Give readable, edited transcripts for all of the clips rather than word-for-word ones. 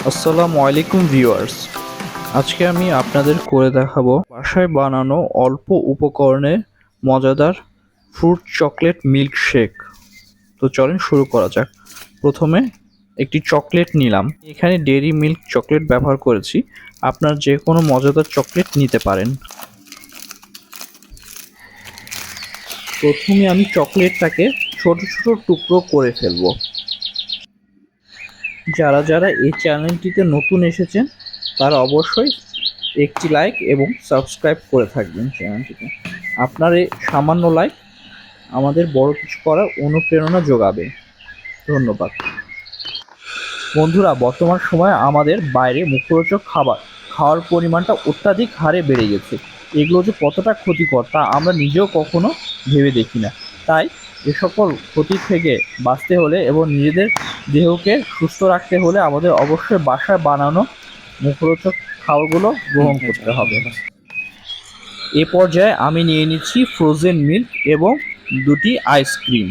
আসসালামু আলাইকুম ভিউয়ার্স। আজকে আমি আপনাদের করে দেখাবো বাসায় বানানো অল্প উপকরণে মজাদার ফ্রুট চকলেট মিল্ক শেক। তো চলেন শুরু করা যাক। প্রথমে একটি চকলেট নিলাম, এখানে ডেইরি মিল্ক চকলেট ব্যবহার করেছি, আপনার যে কোনো মজাদার চকলেট নিতে পারেন। প্রথমে আমি চকলেটটাকে ছোট ছোট টুকরো করে ফেলবো। যারা যারা এই চ্যানেলটিতে নতুন এসেছেন তারা অবশ্যই একটি লাইক এবং সাবস্ক্রাইব করে থাকবেন চ্যানেলটিতে। আপনার এই সামান্য লাইক আমাদের বড় কিছু করার অনুপ্রেরণা যোগাবে। ধন্যবাদ। বন্ধুরা, বর্তমান সময়ে আমাদের বাইরে মুখরোচক খাওয়ার পরিমাণটা অত্যাধিক হারে বেড়ে গেছে। এগুলো যে কতটা ক্ষতিকর তা আমরা নিজেও কখনো ভেবে দেখি না। তাই এ সকল ক্ষতি থেকে বাঁচতে হলে এবং নিজেদের দেহকে সুস্থ রাখতে হলে আমাদের অবশ্যই বাসায় বানানো মুখরোচক খাবারগুলো গ্রহণ করতে হবে। এ পর্যায়ে আমি নিয়ে নিচ্ছি ফ্রোজেন মিল্ক এবং দুটি আইসক্রিম।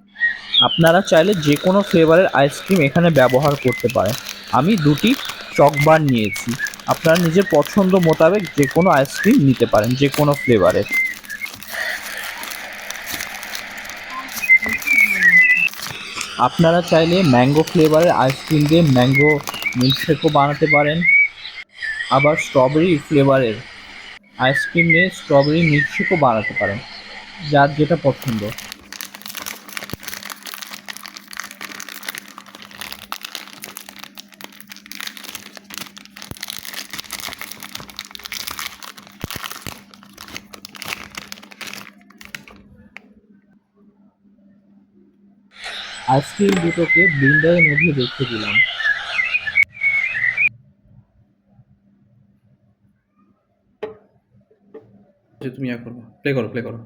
আপনারা চাইলে যে কোনো ফ্লেভারের আইসক্রিম এখানে ব্যবহার করতে পারেন। আমি দুটি চকবার নিয়েছি। আপনারা নিজের পছন্দ মোতাবেক যে কোনো আইসক্রিম নিতে পারেন, যে কোনো ফ্লেভারের। আপনারা চাইলে ম্যাঙ্গো ফ্লেভারের আইসক্রিম দিয়ে ম্যাঙ্গো মিল্কশেকও বানাতে পারেন। আবার স্ট্রবেরি ফ্লেভারের আইসক্রিম নিয়ে স্ট্রবেরি মিল্কশেকও বানাতে পারেন, যার যেটা পছন্দ। আইসক্রিম দুটোকে ব্লেন্ডারের মধ্যে রেখে দিলাম। তুমি প্লে করো।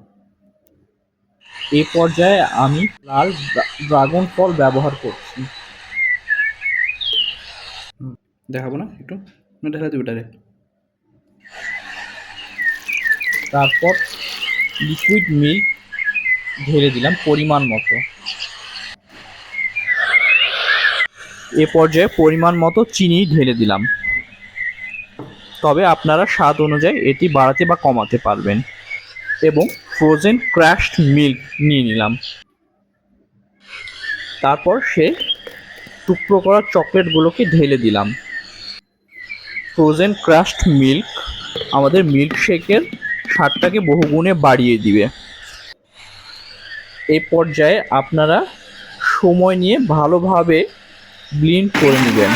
এই পর্যায়ে আমি লাল ড্রাগন ফল ব্যবহার করছি। দেখাবো না একটু, না ঢেলে দিবি ডাইরেক্ট। তারপর লিকুইড মিল্ক ঢেলে দিলাম পরিমাণ মতো। এ পর্যায়ে পরিমাণ মতো চিনি ঢেলে দিলাম, তবে আপনারা স্বাদ অনুযায়ী এটি বাড়াতে বা কমাতে পারবেন। এবং ফ্রোজেন ক্রাশড মিল্ক নিয়ে নিলাম। তারপর সে টুকরো করা চকলেটগুলোকে ঢেলে দিলাম। ফ্রোজেন ক্রাশড মিল্ক আমাদের মিল্কশেকের স্বাদটাকে বহুগুণে বাড়িয়ে দিবে। এই পর্যায়ে আপনারা সময় নিয়ে ভালোভাবে ব্লেন্ড করে নেবেন।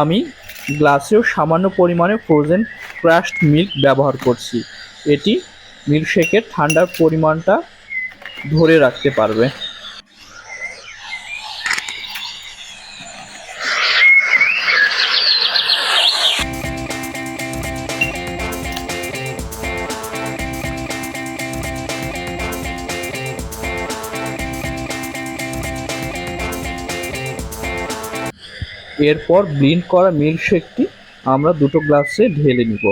আমি গ্লাসেও সামান্য পরিমাণে ফ্রোজেন ক্রাশড মিল্ক ব্যবহার করছি। এটি মিল্কশেকের ঠান্ডার পরিমাণটা ধরে রাখতে পারবে। এরপর ব্লেন্ড করা মিল্কশেকটি আমরা দুটো গ্লাসে ঢেলে নিব।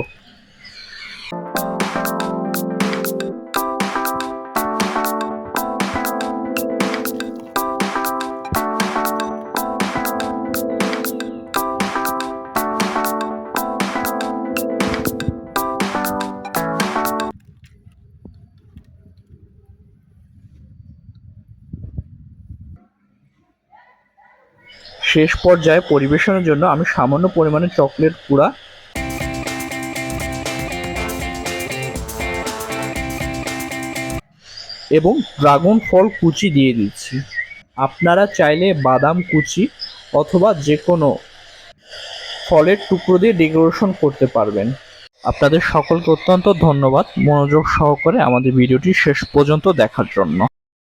শেষ পর্যায়ে পরিবেশনের জন্য আমি সামান্য পরিমাণে চকলেট গুঁড়া এবং ড্রাগন ফল কুচি দিয়ে দিচ্ছি। আপনারা চাইলে বাদাম কুচি অথবা যে কোনো ফলের টুকরো দিয়ে ডেকোরেশন করতে পারবেন। আপনাদের সকলকে অত্যন্ত ধন্যবাদ মনোযোগ সহকারে আমাদের ভিডিওটি শেষ পর্যন্ত দেখার জন্য।